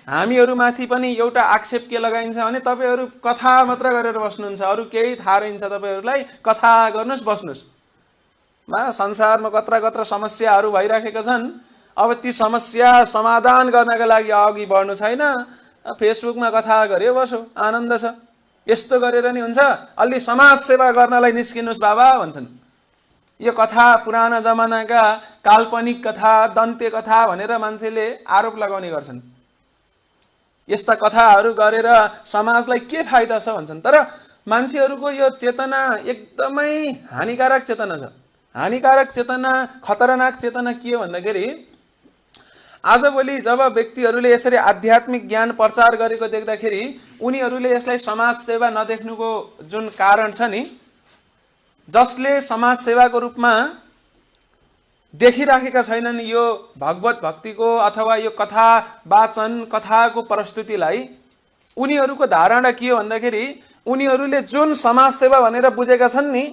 हामीहरूमाथि पनि एउटा आक्षेप के लगाइन्छ भने तपाईहरू कथा मात्र गरेर बस्नुहुन्छ, अरू केही थाहा रहन्छ तपाईहरूलाई, कथा गर्नुस् बस्नुस्। संसारमा कत्रा कत्रा समस्याहरू भइराखेका छन्। अब ती समस्या समाधान गर्नका लागि अघि बढ्नु छैन, फेसबुकमा कथा गर्यो बसो, आनन्द छ। यस्तो गरेर नि हुन्छ, अलि समाज सेवा गर्नलाई निस्किनुस् बाबा भन्छन्। यो कथा पुराना जमानाका काल्पनिक कथा, दन्त्य कथा भनेर मान्छेले आरोप लगाउने गर्छन्। यस्ता कथाहरू गरेर समाजलाई के फाइदा छ भन्छन्। तर मान्छेहरूको यो चेतना एकदमै हानिकारक चेतना छ। हानिकारक चेतना, खतरनाक चेतना के हो भन्दाखेरि आजभोलि जब व्यक्तिहरूले यसरी आध्यात्मिक ज्ञान प्रचार गरेको देख्दाखेरि उनीहरूले यसलाई समाज सेवा नदेख्नुको जुन कारण छ नि, जसले समाज सेवाको रूपमा देखिराखेका छैनन् यो भगवत भक्तिको अथवा यो कथा वाचन कथाको प्रस्तुतिलाई, उनीहरूको धारणा के हो भन्दाखेरि उनीहरूले जुन समाज सेवा भनेर बुझेका छन् नि,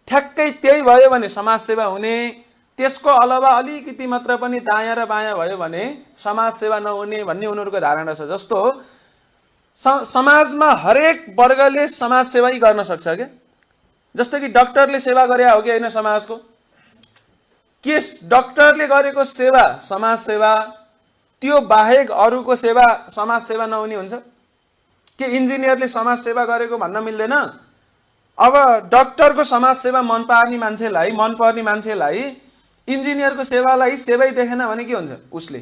ठ्याक्कै त्यही भयो भने समाज सेवा हुने, त्यसको अलावा अलिकति मात्र पनि दायाँ र बायाँ भयो भने समाज सेवा नहुने भन्ने उनीहरूको धारणा छ। जस्तो समाजमा हरेक वर्गले समाज सेवा गर्न सक्छ क्या। जस्तो कि डाक्टरले सेवा गरे हो कि होइन समाजको, के डाक्टरले गरेको सेवा समाज सेवा, त्यो बाहेक अरूको सेवा समाज सेवा नहुने हुन्छ? के इन्जिनियरले समाज सेवा गरेको भन्न मिल्दैन? अब डाक्टरको समाज सेवा मन पर्ने मान्छेलाई इन्जिनियरको सेवालाई सेवै देखेन भने के हुन्छ? उसले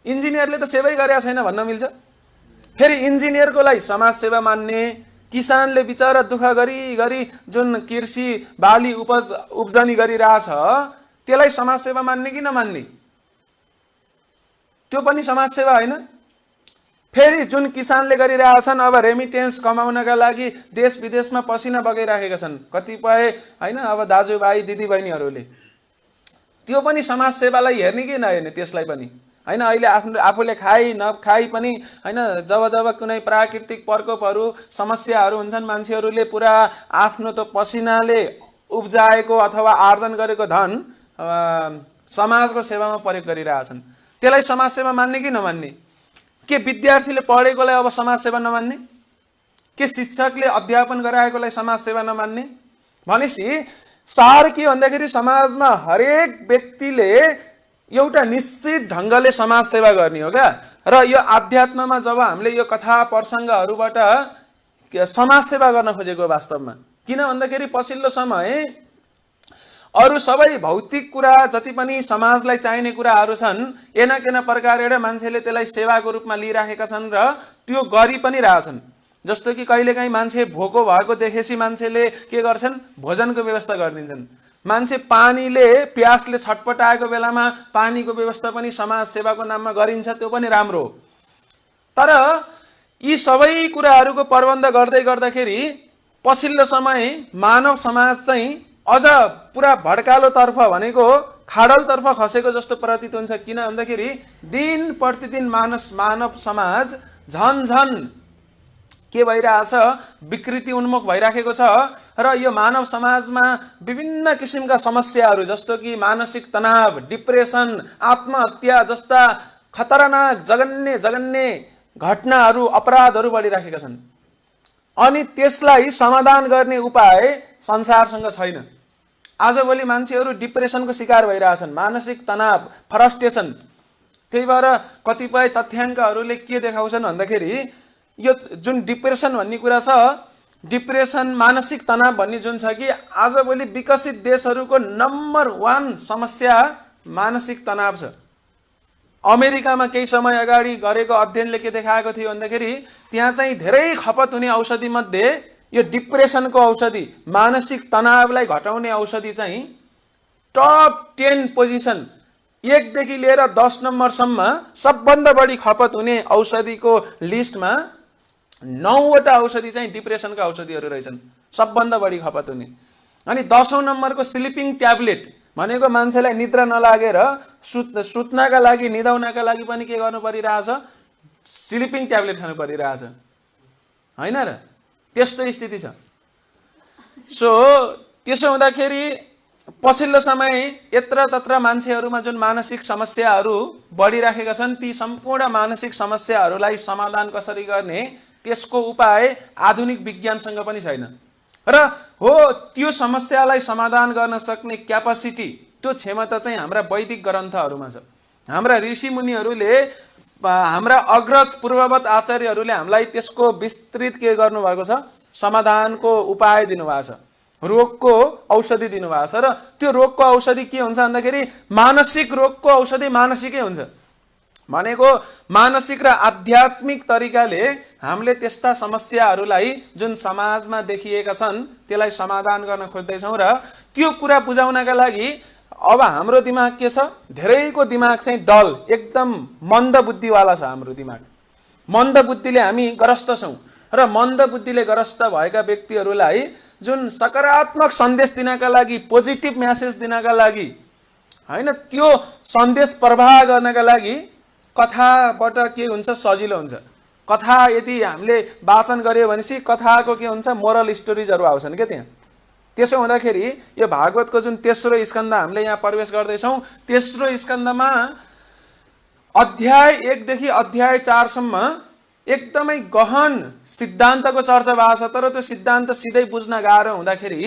इन्जिनियरले त सेवै गरेका छैन भन्न मिल्छ? फेरि इन्जिनियरको लागि समाज सेवा मान्ने, किसानले बिचारा दुःख गरी गरी जुन कृषि बाली उब्जनी गरिरहेछ त्यसलाई समाज सेवा मान्ने कि नमान्ने? त्यो पनि समाज सेवा होइन? फेरि जुन किसानले गरिरहेछन् अब रेमिटेन्स कमाउनका लागि देश विदेशमा पसिना बगाइराखेका छन् कतिपय होइन, अब दाजुभाइ दिदीबहिनीहरूले, त्यो पनि समाज सेवालाई हेर्ने कि नहेर्ने? त्यसलाई पनि होइन, अहिले आफूले खाइ नखाइ पनि होइन, जब जब कुनै प्राकृतिक प्रकोपहरू समस्याहरू हुन्छन् मान्छेहरूले पुरा आफ्नो त पसिनाले उब्जाएको अथवा आर्जन गरेको धन समाजको सेवामा प्रयोग गरिरहेछन्। त्यसलाई समाज सेवा मान्ने कि नमान्ने? के विद्यार्थीले पढेकोलाई अब समाज सेवा नमान्ने? के शिक्षकले अध्यापन गराएकोलाई समाज सेवा नमान्ने? भनेपछि सार के भन्दाखेरि समाजमा हरेक व्यक्तिले एउटा निश्चित ढङ्गले समाज सेवा गर्ने हो क्या। र यो आध्यात्ममा जब हामीले यो कथा प्रसङ्गहरूबाट समाज सेवा गर्न खोजेको वास्तवमा, किन भन्दाखेरि पछिल्लो समय अरू सबै भौतिक कुरा जति पनि समाजलाई चाहिने कुराहरू छन्, एना प्रकारले मान्छेले त्यसलाई सेवाको रूपमा लिइराखेका छन् र त्यो गरि पनि रहेछन्। जस्तो कि कहिलेकाहीँ मान्छे भोको भएको देखेपछि मान्छेले के गर्छन्? भोजनको व्यवस्था गरिदिन्छन्। मान्छे पानीले प्यासले छटपटाएको बेलामा पानीको व्यवस्था पनि समाज सेवाको नाममा गरिन्छ, त्यो पनि राम्रो हो। तर यी सबै कुराहरूको प्रबन्ध गर्दै गर्दाखेरि पछिल्लो समय मानव समाज चाहिँ अझ पुरा भड्कालो तर्फ भनेको खाडलतर्फ खसेको जस्तो प्रतीत हुन्छ। किन भन्दाखेरि दिन प्रतिदिन मानव समाज झन झन के भइरहेछ? विकृति उन्मुख भइराखेको छ। र यो मानव समाजमा विभिन्न किसिमका समस्याहरू जस्तो कि मानसिक तनाव, डिप्रेसन, आत्महत्या जस्ता खतरनाक जघन्य घटनाहरू, अपराधहरू बढिराखेका छन्। अनि त्यसलाई समाधान गर्ने उपाय संसारसँग छैन। आजभोलि मान्छेहरू डिप्रेसनको शिकार भइरहेछन्, मानसिक तनाव, फ्रस्ट्रेसन। त्यही भएर कतिपय तथ्याङ्कहरूले के देखाउँछन् भन्दाखेरि यो जुन डिप्रेसन भन्ने कुरा छ, डिप्रेसन मानसिक तनाव भन्ने जुन छ कि आजभोलि विकसित देशहरूको नम्बर 1 समस्या मानसिक तनाव छ। अमेरिकामा केही समय अगाडि गरेको अध्ययनले के देखाएको थियो भन्दाखेरि त्यहाँ चाहिँ धेरै खपत हुने औषधि मध्ये यो डिप्रेसनको औषधि, मानसिक तनावलाई घटाउने औषधि चाहिँ टप 10 पोजिसन, 1 देखि लिएर 10 नम्बरसम्म सबभन्दा बढी खपत हुने औषधिको लिस्टमा 9वटा औषधि चाहिँ डिप्रेसनका औषधिहरू रहेछन्, सबभन्दा बढी खपत हुने। अनि 10औं नम्बरको स्लिपिङ ट्याब्लेट भनेको मान्छेलाई निद्रा नलागेर सुत्नका लागि, निदाउनका लागि पनि के गर्नु परिरहेछ? स्लिपिङ ट्याब्लेट खानु परिरहेछ, होइन र? त्यस्तो स्थिति छ। त्यसो हुँदाखेरि पछिल्लो समय यत्र तत्र मान्छेहरूमा जुन मानसिक समस्याहरू बढिराखेका छन् ती सम्पूर्ण मानसिक समस्याहरूलाई समाधान कसरी गर्ने त्यसको उपाय आधुनिक विज्ञानसँग पनि छैन र हो त्यो समस्यालाई समाधान गर्न सक्ने क्यापासिटी त्यो क्षमता चाहिँ हाम्रा वैदिक ग्रन्थहरूमा छ। हाम्रा ऋषिमुनिहरूले हाम्रा अग्रज पूर्ववत आचार्यहरूले हामीलाई त्यसको विस्तृत के गर्नुभएको छ समाधानको उपाय दिनुभएको छ, रोगको औषधि दिनुभएको छ। र त्यो रोगको औषधि के हुन्छ भन्दाखेरि मानसिक रोगको औषधि मानसिकै हुन्छ भनेको मानसिक र आध्यात्मिक तरिकाले हामीले त्यस्ता समस्याहरूलाई जुन समाजमा देखिएका छन् त्यसलाई समाधान गर्न खोज्दैछौँ र त्यो कुरा बुझाउनका लागि अब हाम्रो दिमाग के छ, धेरैको दिमाग चाहिँ डल एकदम मन्द बुद्धिवाला छ। हाम्रो दिमाग मन्द बुद्धिले हामी ग्रस्त छौँ र मन्द बुद्धिले ग्रस्त भएका व्यक्तिहरूलाई जुन सकारात्मक सन्देश दिनका लागि पोजिटिभ मेसेज दिनका लागि हैन त्यो सन्देश प्रवाह गर्नका लागि कथाबाट के हुन्छ सजिलो हुन्छ। कथा यदि हामीले वाचन गर्यो भनेपछि कथाको के हुन्छ मोरल स्टोरिजहरू आउँछन् के त्यहाँ। त्यसो हुँदाखेरि यो भागवतको जुन तेस्रो स्कन्द हामीले यहाँ प्रवेश गर्दैछौँ तेस्रो स्कन्दमा अध्याय 1 देखि अध्याय 4 सम्म एकदमै गहन सिद्धान्तको चर्चा भएको छ। तर त्यो सिद्धान्त सिधै बुझ्न गाह्रो हुँदाखेरि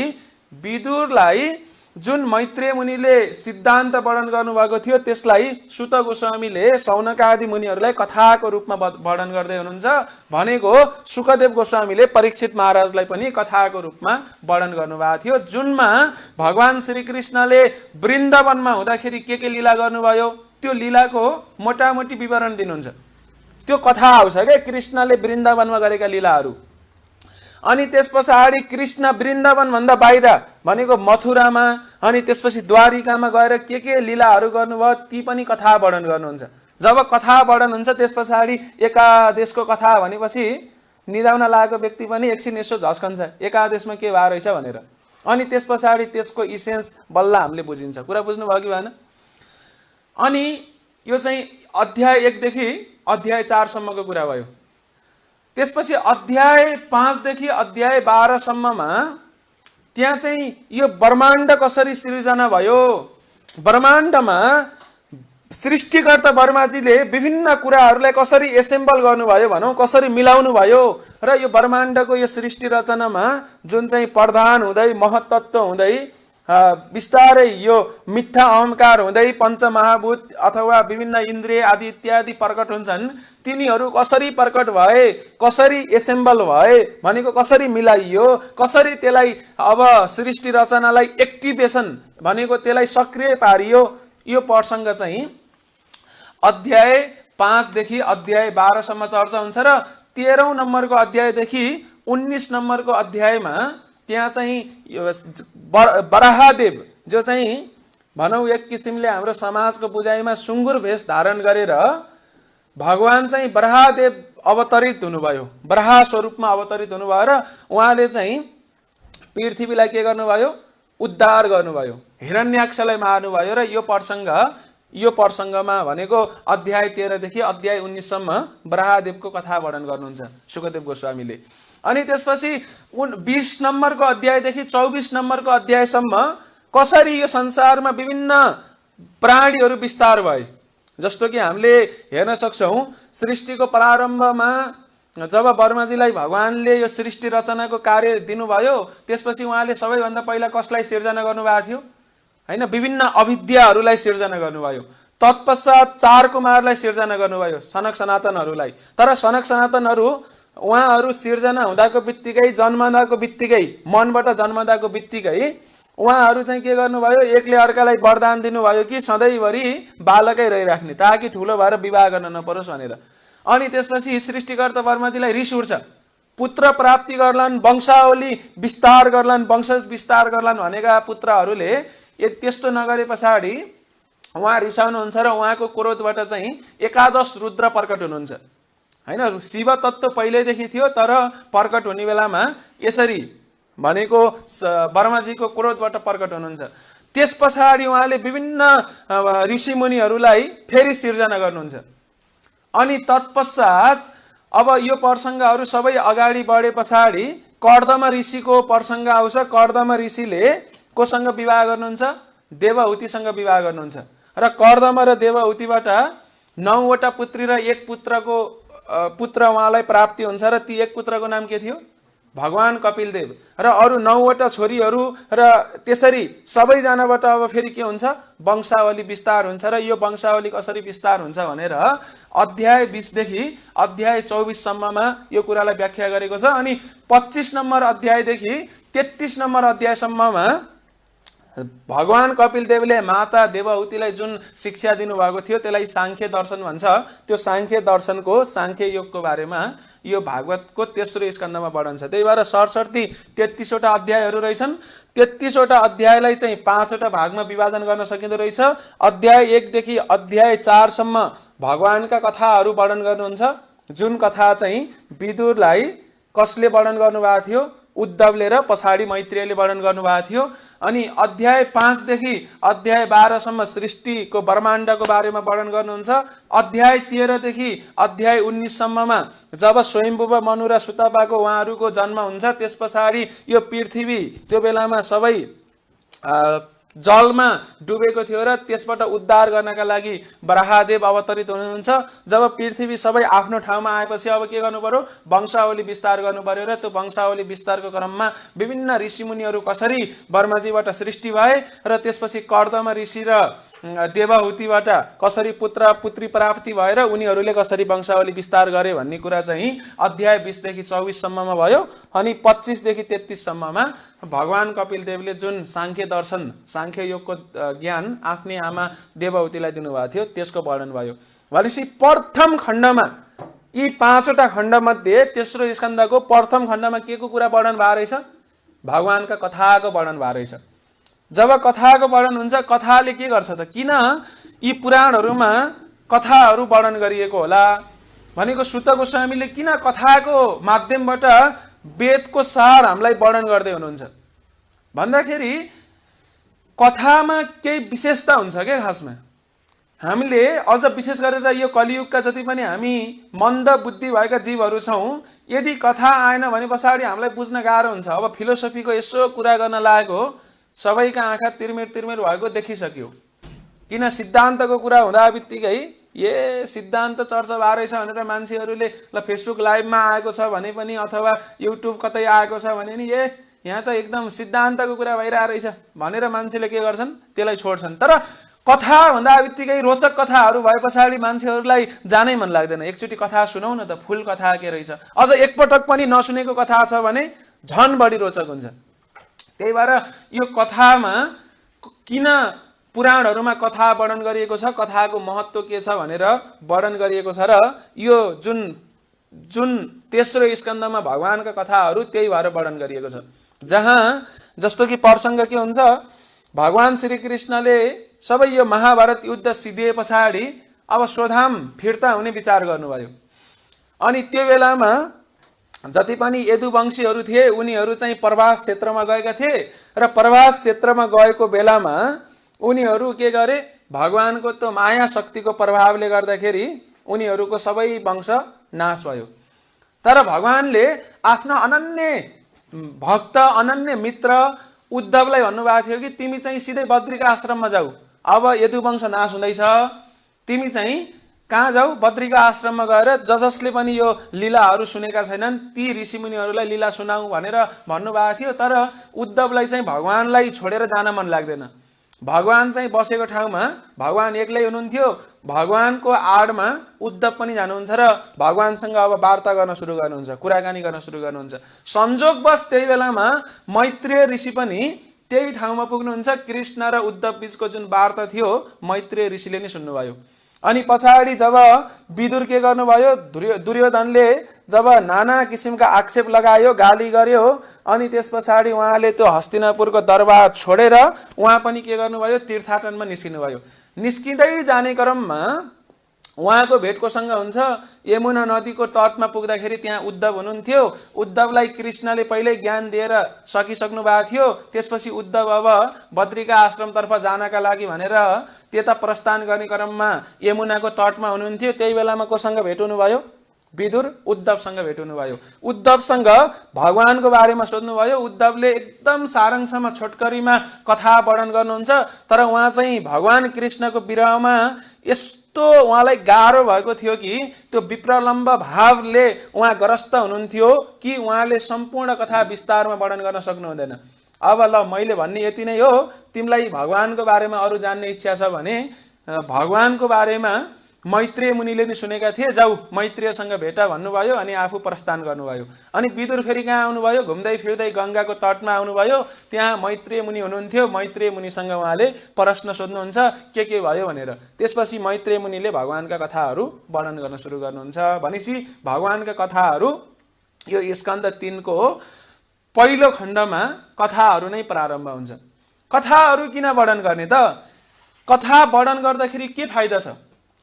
विदुरलाई जुन मैत्रेय मुनिले सिद्धान्त वर्णन गर्नुभएको थियो त्यसलाई सुत गोस्वामीले सौनक आदि मुनिहरूलाई कथाको रूपमा वर्णन गर्दै हुनुहुन्छ। भनेको सुखदेव गोस्वामीले परीक्षित महाराजलाई पनि कथाको रूपमा वर्णन गर्नुभएको थियो जुनमा भगवान श्री कृष्णले वृन्दावनमा हुँदाखेरि के लीला गर्नुभयो त्यो लीलाको मोटामोटी विवरण दिनुहुन्छ। त्यो कथा आउँछ के कृष्णले वृन्दावनमा गरेका लीलाहरू। अनि त्यस पछाडि कृष्ण वृन्दावन भन्दा बाहिर भनेको मथुरामा अनि त्यसपछि द्वारिकामा गएर के लीलाहरू गर्नुभयो ती पनि कथा वर्णन गर्नुहुन्छ। जब कथा वर्णन हुन्छ त्यस पछाडि एकादेशको कथा भनेपछि निदाउन लागेको व्यक्ति पनि एकछिन यसो झस्कन्छ एकादेशमा के भए रहेछ भनेर। अनि त्यस पछाडि त्यसको इसेन्स बल्ल हामीले बुझिन्छ। कुरा बुझ्नुभयो कि भएन? अनि यो चाहिँ अध्याय 1 देखि अध्याय 4 सम्मको कुरा भयो। त्यसपछि अध्याय 5 देखि अध्याय 12 सम्ममा त्यहाँ चाहिँ यो ब्रह्माण्ड कसरी सृजना भयो, ब्रह्माण्डमा सृष्टिकर्ता ब्रह्माजीले विभिन्न कुराहरूलाई कसरी एसेम्बल गर्नुभयो भनौँ कसरी मिलाउनु भयो र यो ब्रह्माण्डको यो सृष्टि रचनामा जुन चाहिँ प्रधान हुँदै महत्त्व हुँदै बिस्तारै यो मिथ्या अहंकार हुँदै पञ्चमहाभूत अथवा विभिन्न इन्द्रिय आदि इत्यादि प्रकट हुन्छन् तिनीहरू कसरी प्रकट भए कसरी एसेम्बल भए भनेको कसरी मिलाइयो कसरी त्यसलाई अब सृष्टि रचनालाई एक्टिभेसन भनेको त्यसलाई सक्रिय पारियो यो प्रसङ्ग चाहिँ अध्याय 5 देखि अध्याय 12 सम्म चर्चा हुन्छ र 13औं नम्बरको अध्यायदेखि 19 नम्बरको अध्यायमा त्यहाँ चाहिँ बराहदेव जो चाहिँ भनौँ एक किसिमले हाम्रो समाजको बुझाइमा सुँगुर भेष धारण गरेर भगवान चाहिँ बराहदेव अवतरित हुनुभयो, बराह स्वरूपमा अवतरित हुनुभयो र उहाँले चाहिँ पृथ्वीलाई के गर्नुभयो उद्धार गर्नुभयो, हिरण्याक्षलाई मार्नुभयो र यो प्रसङ्गमा भनेको अध्याय 13 देखि अध्याय 19 सम्म बराहदेवको कथा वर्णन गर्नुहुन्छ सुखदेव गोस्वामीले। अनि त्यसपछि 20 नम्बरको अध्यायदेखि 24 नम्बरको अध्यायसम्म कसरी यो संसारमा विभिन्न प्राणीहरू विस्तार भए। जस्तो कि हामीले हेर्न सक्छौँ सृष्टिको प्रारम्भमा जब ब्रह्माजीलाई भगवानले यो सृष्टि रचनाको कार्य दिनुभयो त्यसपछि उहाँले सबैभन्दा पहिला कसलाई सिर्जना गर्नुभएको थियो हैन विभिन्न अविद्याहरूलाई सिर्जना गर्नुभयो। तत्पश्चात 4 कुमारलाई सिर्जना गर्नुभयो सनक सनातनहरूलाई। तर सनक सनातनहरू उहाँहरू सिर्जना हुँदाको बित्तिकै जन्मदाको बित्तिकै मनबाट जन्मदाको बित्तिकै उहाँहरू चाहिँ के गर्नुभयो एकले अर्कालाई वरदान दिनुभयो कि सधैँभरि बालकै रहिराख्ने ताकि ठुलो भएर विवाह गर्न नपरोस् भनेर। अनि त्यसपछि सृष्टिकर्ता ब्रह्माजीलाई रिस उठ्छ, पुत्र प्राप्ति गर्लान्, वंशावली विस्तार गर्लान्, वंशज विस्तार गर्लान् भनेका पुत्रहरूले त्यस्तो नगरे पछाडि उहाँ रिसाउनुहुन्छ र उहाँको क्रोधबाट चाहिँ एकादश रुद्र प्रकट हुनुहुन्छ हैन। शिव तत्त्व पहिल्यैदेखि थियो तर प्रकट हुने बेलामा यसरी भनेको ब्रह्माजीको क्रोधबाट प्रकट हुनुहुन्छ। त्यस पछाडि उहाँले विभिन्न ऋषिमुनिहरूलाई फेरि सिर्जना गर्नुहुन्छ। अनि तत्पश्चात अब यो प्रसङ्गहरू सबै अगाडि बढे पछाडि कर्दम ऋषिको प्रसङ्ग आउँछ। कर्दम ऋषिले कोसँग विवाह गर्नुहुन्छ? देवहुतिसँग विवाह गर्नुहुन्छ। र कर्दम र देवहुतिबाट 9वटा पुत्री र 1 पुत्र उहाँलाई प्राप्ति हुन्छ र ती 1 पुत्रको नाम के थियो? भगवान कपिलदेव। र अरु 9वटा छोरीहरू र त्यसरी सबैजनाबाट अब फेरि के हुन्छ? वंशावली विस्तार हुन्छ। र यो वंशावली कसरी विस्तार हुन्छ भनेर अध्याय 20 देखि अध्याय 24 सम्ममा यो कुरालाई व्याख्या गरेको छ। अनि 25 नम्बर अध्यायदेखि 33 नम्बर अध्यायसम्ममा भगवान कपिलदेवले माता देवहुतिलाई जुन शिक्षा दिनुभएको थियो त्यसलाई सांख्य दर्शन भन्छ। त्यो सांख्य दर्शनको सांख्य योगको बारेमा यो भागवतको तेस्रो स्कन्धमा वर्णन छ। त्यही भएर सरसर्ती 33 वटा अध्यायहरू रहेछन्। 33 वटा अध्यायलाई चाहिँ 5 वटा भागमा विभाजन गर्न सकिँदो रहेछ। अध्याय 1 देखि अध्याय 4 सम्म भगवानका कथाहरू वर्णन गर्नुहुन्छ। जुन कथा चाहिँ विदुरलाई कसले वर्णन गर्नुभएको थियो? उद्धवले र पछाडि मैत्रेयले वर्णन गर्नुभएको थियो। अनि अध्याय 5 देखि अध्याय 12 सम्म सृष्टिको ब्रह्माण्डको बारेमा वर्णन गर्नुहुन्छ। अध्याय 13 देखि अध्याय 19 सम्ममा जब स्वयम्भुव मनु र सुतपाको उहाँहरूको जन्म हुन्छ त्यस पछाडि यो पृथ्वी त्यो बेलामा सबै जलमा डुबेको थियो र त्यसबाट उद्धार गर्नका लागि बराहदेव अवतरित हुनुहुन्छ। जब पृथ्वी सबै आफ्नो ठाउँमा आएपछि अब के गर्नु पर्यो? वंशावली विस्तार गर्नु पर्यो। र त्यो वंशावली विस्तारको क्रममा विभिन्न ऋषिमुनिहरू कसरी ब्रह्माजीबाट सृष्टि भए र त्यसपछि कर्दम ऋषि र देवहुतिबाट कसरी पुत्र पुत्री प्राप्ति भएर उनीहरूले कसरी वंशावली विस्तार गरे भन्ने कुरा चाहिँ अध्याय 20 देखि 24 सम्ममा भयो। अनि 25 देखि 33 सम्ममा भगवान कपिलदेवले जुन सांख्य दर्शन सांख्य योगको ज्ञान आफ्नै आमा देवहुतिलाई दिनुभएको थियो त्यसको वर्णन भयो। भनेपछि प्रथम खण्डमा यी 5 वटा खण्डमध्ये तेस्रो स्कन्धको प्रथम खण्डमा के को कुरा वर्णन भएको रहेछ? भगवानका कथाको वर्णन भएको रहेछ। जब कथाको वर्णन हुन्छ कथाले के गर्छ त? किन यी पुराणहरूमा कथाहरू वर्णन गरिएको होला भनेको सुत गोस्वामीले किन कथाको माध्यमबाट वेदको सार हामीलाई वर्णन गर्दै हुनुहुन्छ भन्दाखेरि कथामा केही विशेषता हुन्छ के खासमा। हामीले अझ विशेष गरेर यो कलियुगका जति पनि हामी मन्द बुद्धि भएका जीवहरू छौँ, यदि कथा आएन भने पछाडि हामीलाई बुझ्न गाह्रो हुन्छ। अब फिलोसफीको यसो कुरा गर्न लागेको सबैका आँखा तिर्मिर भएको देखिसक्यो। किन सिद्धान्तको कुरा हुँदा बित्तिकै सिद्धान्त चर्चा भएको रहेछ भनेर मान्छेहरूले ल फेसबुक लाइभमा आएको छ भने पनि अथवा युट्युब कतै आएको छ भने नि यहाँ त एकदम सिद्धान्तको कुरा भइरहेको रहेछ भनेर मान्छेले के गर्छन्? त्यसलाई छोड्छन्। तर कथा भन्दा बित्तिकै रोचक कथाहरू भए पछाडि मान्छेहरूलाई जानै मन लाग्दैन। एकचोटि कथा सुनौ न त, फुल कथा के रहेछ। अझ एकपटक पनि नसुनेको कथा छ भने झन बढी रोचक हुन्छ। त्यही भएर यो कथामा किन पुराणहरूमा कथा वर्णन गरिएको छ, कथाको महत्त्व के छ भनेर वर्णन गरिएको छ। र यो जुन तेस्रो स्कन्धमा भगवानका कथाहरू त्यही भएर वर्णन गरिएको छ। जहाँ जस्तो कि प्रसङ्ग के हुन्छ? भगवान श्री कृष्णले सबै यो महाभारत युद्ध सिद्धिए पछाडि अब स्वधाम फिर्ता हुने विचार गर्नुभयो। अनि त्यो बेलामा जति पनि यदुवंशीहरू थिए उनीहरू चाहिँ प्रवास क्षेत्रमा गएका थिए र प्रवास क्षेत्रमा गएको बेलामा उनीहरू के गरे? भगवानको त्यो माया शक्तिको प्रभावले गर्दाखेरि उनीहरूको सबै वंश नाश भयो। तर भगवानले आफ्नो अनन्य भक्त अनन्य मित्र उद्धवलाई भन्नुभएको थियो कि तिमी चाहिँ सिधै बद्रीका आश्रममा जाऊ। अब यदुवंश नाश हुँदैछ, तिमी चाहिँ कहाँ जाऊ? बद्रीका आश्रममा गएर जसले पनि यो लीलाहरू सुनेका छैनन् ती ऋषिमुनिहरूलाई लीला सुनाऊ भनेर भन्नुभएको थियो। तर उद्धवलाई चाहिँ भगवानलाई छोडेर जान मन लाग्दैन। भगवान चाहिँ बसेको ठाउँमा भगवान एक्लै हुनुहुन्थ्यो। भगवानको आडमा उद्धव पनि जानुहुन्छ र भगवानसँग अब वार्ता गर्न सुरु गर्नुहुन्छ, कुराकानी गर्न सुरु गर्नुहुन्छ। संजोगवश त्यही बेलामा मैत्रेय ऋषि पनि त्यही ठाउँमा पुग्नुहुन्छ। कृष्ण र उद्धव बीचको जुन वार्ता थियो मैत्रेय ऋषिले नै सुन्नुभयो। अनि पछाडि जब विदुर के गर्नुभयो? दुर्योधनले जब नाना किसिमका आक्षेप लगायो, गाली गर्यो, अनि त्यस पछाडि उहाँले त्यो हस्तिनापुरको दरबार छोडेर उहाँ पनि के गर्नुभयो? तीर्थाटनमा निस्किनुभयो। निस्किँदै जाने क्रममा उहाँको भेट कोसँग हुन्छ? यमुना नदीको तटमा पुग्दाखेरि त्यहाँ उद्धव हुनुहुन्थ्यो। उद्धवलाई कृष्णले पहिल्यै ज्ञान दिएर सकिसक्नु भएको थियो। त्यसपछि उद्धव अब बद्रीका आश्रमतर्फ जानका लागि भनेर त्यता प्रस्थान गर्ने क्रममा यमुनाको तटमा हुनुहुन्थ्यो। त्यही बेलामा कोसँग भेट हुनुभयो? विदुर उद्धवसँग भेट हुनुभयो, उद्धवसँग भगवानको बारेमा सोध्नुभयो। उद्धवले एकदम सारांशमा छोटकरीमा कथा वर्णन गर्नुहुन्छ, तर उहाँ चाहिँ भगवान कृष्णको विरहमा यस्तो उहाँलाई गाह्रो भएको थियो कि त्यो विप्रलम्ब भावले उहाँ ग्रस्त हुनुहुन्थ्यो कि उहाँले सम्पूर्ण कथा विस्तारमा वर्णन गर्न सक्नु हुँदैन। अब ल मैले भन्ने यति नै हो, तिमीलाई भगवानको बारेमा अरू जान्ने इच्छा छ भने भगवानको बारेमा मैत्रेय मुनिले नि सुनेका थिए, जाऊ मैत्रेयसँग भेटा भन्नुभयो अनि आफू प्रस्थान गर्नुभयो। अनि विदुर फेरि कहाँ आउनुभयो, घुम्दै फिर्दै गङ्गाको तटमा आउनुभयो। त्यहाँ मैत्रेय मुनि हुनुहुन्थ्यो, मैत्रेय मुनिसँग उहाँले प्रश्न सोध्नुहुन्छ के भयो भनेर। त्यसपछि मैत्रेय मुनिले भगवानका कथाहरू वर्णन गर्न सुरु गर्नुहुन्छ। भनेपछि भगवानका कथाहरू यो स्कन्द 3 को पहिलो खण्डमा कथाहरू नै प्रारम्भ हुन्छ। कथाहरू किन वर्णन गर्ने त? कथा वर्णन गर्दाखेरि के फाइदा छ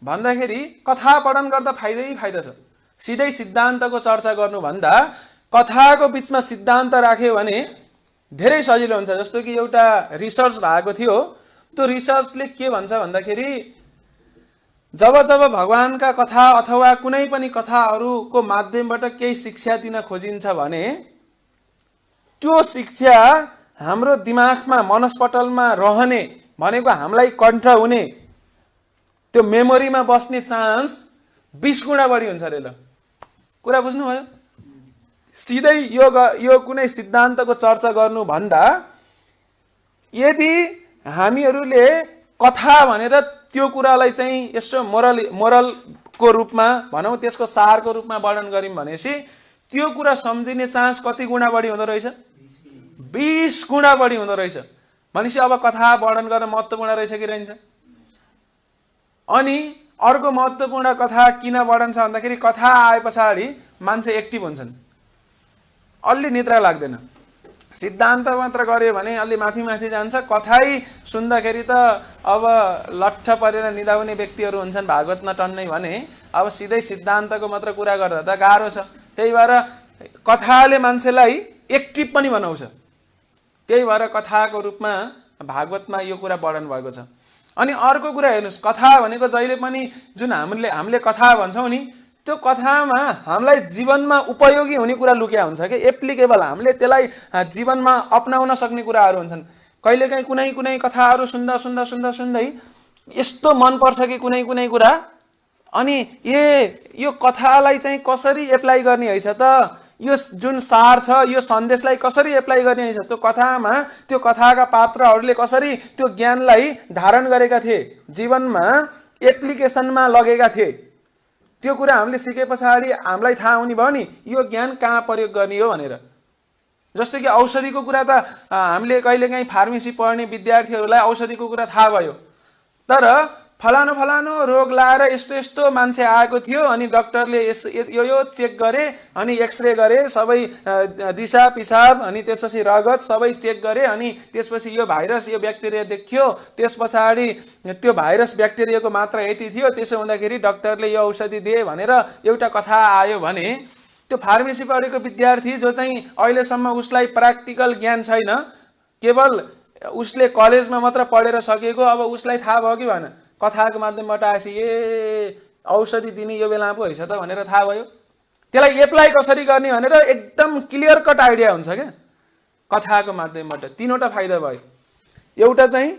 भन्दाखेरि कथा वर्णन गर्दा फाइदै फाइदा छ। सिधै सिद्धान्तको चर्चा गर्नुभन्दा कथाको बीचमा सिद्धान्त राख्यो भने धेरै सजिलो हुन्छ। जस्तो कि एउटा रिसर्च भएको थियो, त्यो रिसर्चले के भन्छ भन्दाखेरि जब जब भगवानका कथा अथवा कुनै पनि कथाहरूको माध्यमबाट केही शिक्षा दिन खोजिन्छ भने त्यो शिक्षा हाम्रो दिमागमा मनस्पटलमा रहने भनेको हामीलाई कण्ठ हुने त्यो मेमोरीमा बस्ने चान्स 20 गुणा बढी हुन्छ रे। ल कुरा बुझ्नुभयो? सिधै यो कुनै सिद्धान्तको चर्चा गर्नु भन्दा यदि हामीहरूले कथा भनेर त्यो कुरालाई चाहिँ यसो मोरलको रूपमा भनौँ, त्यसको सारको रूपमा वर्णन गर्यौं भनेपछि त्यो कुरा सम्झिने चान्स कति गुणा बढी हुँदो रहेछ? 20 गुणा बढी हुँदो रहेछ। भनेपछि अब कथा वर्णन गर्न महत्त्वपूर्ण रहेछ कि रहन्छ? अनि अर्को महत्त्वपूर्ण कथा किन वर्णन छ भन्दाखेरि कथा आए पछाडि मान्छे एक्टिभ हुन्छन्, अलि निद्रा लाग्दैन। सिद्धान्त मात्र गर्यो भने अलि माथि माथि जान्छ। कथै सुन्दाखेरि त अब लट्ठ परेर निदाउने व्यक्तिहरू हुन्छन् भागवतमा टन्नै भने अब सिधै सिद्धान्तको मात्र कुरा गर्दा त गाह्रो छ। त्यही भएर कथाले मान्छेलाई एक्टिभ पनि बनाउँछ। त्यही भएर कथाको रूपमा भागवतमा यो कुरा वर्णन भएको छ। अनि अर्को कुरा हेर्नुस्, कथा भनेको जहिले पनि जुन हामीले कथा भन्छौं नि, त्यो कथामा हामीलाई जीवनमा उपयोगी हुने कुरा लुक्या हुन्छ के, एप्लिकेबल, हामीले त्यसलाई जीवनमा अपनाउन सक्ने कुराहरू हुन्छन्। कहिलेकाहीँ कुनै कथाहरू सुन्दै यस्तो मन पर्छ कि कुनै कुरा, अनि यो कथालाई चाहिँ कसरी एप्लाई गर्ने हैछ त, यो जुन सार छ यो सन्देशलाई कसरी एप्लाई गर्ने हैछ, त्यो कथामा त्यो कथाका पात्रहरूले कसरी त्यो ज्ञानलाई धारण गरेका थिए, जीवनमा एप्लिकेसनमा लगेका थिए, त्यो कुरा हामीले सिके पछाडि हामीलाई थाहा हुने भयो नि यो ज्ञान कहाँ प्रयोग गर्ने हो भनेर। जस्तो कि औषधिको कुरा त हामीले कहिलेकाहीँ फार्मेसी पढ्ने विद्यार्थीहरूलाई औषधिको कुरा थाहा भयो, तर फलानो रोग लाएर यस्तो मान्छे आएको थियो अनि डाक्टरले यो चेक गरे अनि एक्सरे गरे, सबै दिशा पिसाब अनि त्यसपछि रगत सबै चेक गरे अनि त्यसपछि यो भाइरस यो ब्याक्टेरिया देखियो, त्यस पछाडि त्यो भाइरस ब्याक्टेरियाको मात्रा यति थियो, त्यसो हुँदाखेरि डाक्टरले यो औषधि दिए भनेर एउटा कथा आयो भने त्यो फार्मेसी पढेको विद्यार्थी जो चाहिँ अहिलेसम्म उसलाई प्र्याक्टिकल ज्ञान छैन, केवल उसले कलेजमा मात्र पढेर सकेको, अब उसलाई थाहा भयो कि भएन कथाको माध्यमबाट आएपछि औषधि दिने यो बेला पो हैछ त भनेर थाहा भयो। त्यसलाई एप्लाई कसरी गर्ने भनेर एकदम क्लियर कट आइडिया हुन्छ क्या कथाको माध्यमबाट। 3वटा फाइदा भयो। एउटा चाहिँ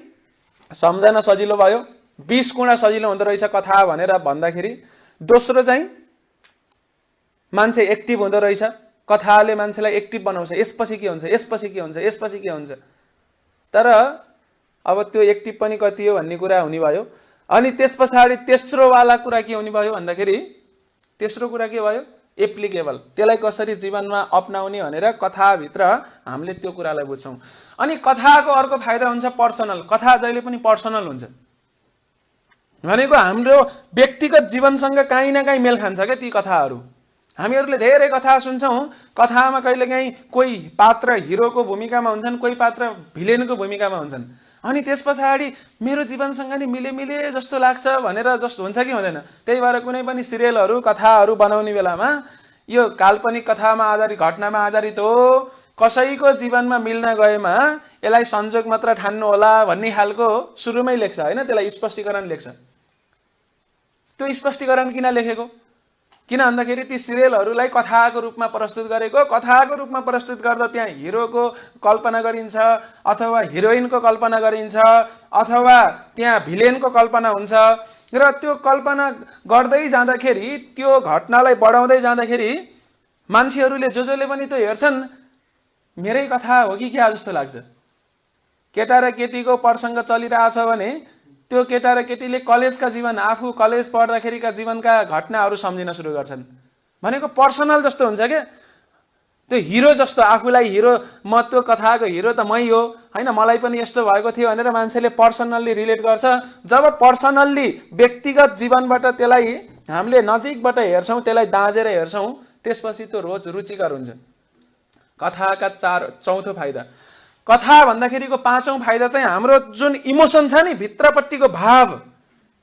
सम्झन सजिलो भयो, 20 गुणा सजिलो हुँदो रहेछ कथा भनेर भन्दाखेरि। दोस्रो चाहिँ मान्छे एक्टिभ हुँदो रहेछ, कथाले मान्छेलाई एक्टिभ बनाउँछ। यसपछि के हुन्छ। तर अब त्यो एक्टिभ पनि कति हो भन्ने कुरा हुने भयो। अनि त्यस पछाडि तेस्रो वाला कुरा के हुने भयो भन्दाखेरि, तेस्रो कुरा के भयो, एप्लिकेबल, त्यसलाई कसरी जीवनमा अपनाउने भनेर कथाभित्र हामीले त्यो कुरालाई बुझ्छौँ। अनि कथाको अर्को फाइदा हुन्छ पर्सनल। कथा जहिले पनि पर्सनल हुन्छ भनेको हाम्रो व्यक्तिगत जीवनसँग काहीँ न काहीँ मेल खान्छ क्या ती कथाहरू। हामीहरूले धेरै कथा सुन्छौँ, कथामा कहिलेकाहीँ कोही पात्र हिरोको भूमिकामा हुन्छन्, कोही पात्र भिलेनको भूमिकामा हुन्छन्, अनि त्यस पछाडि मेरो जीवनसँग नि मिले जस्तो लाग्छ भनेर जस्तो हुन्छ कि हुँदैन। त्यही भएर कुनै पनि सिरियलहरू कथाहरू बनाउने बेलामा यो काल्पनिक कथामा आधारित घटनामा आधारित हो, कसैको जीवनमा मिल्न गएमा यसलाई संयोग मात्र ठान्नु होला भन्ने खालको सुरुमै लेख्छ हैन, त्यसलाई स्पष्टीकरण लेख्छ। त्यो स्पष्टीकरण किन लेखेको? किन भन्दाखेरि ती सिरियलहरूलाई कथाको रूपमा प्रस्तुत गरेको, कथाको रूपमा प्रस्तुत गर्दा त्यहाँ हिरोको कल्पना गरिन्छ अथवा हिरोइनको कल्पना गरिन्छ अथवा त्यहाँ भिलेनको कल्पना हुन्छ र त्यो कल्पना गर्दै जाँदाखेरि त्यो घटनालाई बढाउँदै जाँदाखेरि मान्छेहरूले जसले पनि त्यो हेर्छन् मेरै कथा हो कि क्या जस्तो लाग्छ। केटा र केटीको प्रसङ्ग चलिरहेछ भने त्यो केटा र केटीले कलेजका जीवन, आफू कलेज पढ्दाखेरिका जीवनका घटनाहरू सम्झिन सुरु गर्छन्। भनेको पर्सनल जस्तो हुन्छ क्या, त्यो हिरो जस्तो आफूलाई हिरो, म त्यो कथाको हिरो त मै हो होइन, मलाई पनि यस्तो भएको थियो भनेर मान्छेले पर्सनल्ली रिलेट गर्छ। जब पर्सनल्ली व्यक्तिगत जीवनबाट त्यसलाई हामीले नजिकबाट हेर्छौँ, त्यसलाई दाँजेर हेर्छौँ, त्यसपछि त्यो रोज रुचिकर हुन्छ। कथाका चौथो फाइदा, कथा भन्दाखेरिको पाँचौं फाइदा चाहिँ हाम्रो जुन इमोसन छ नि, भित्रपट्टिको भाव,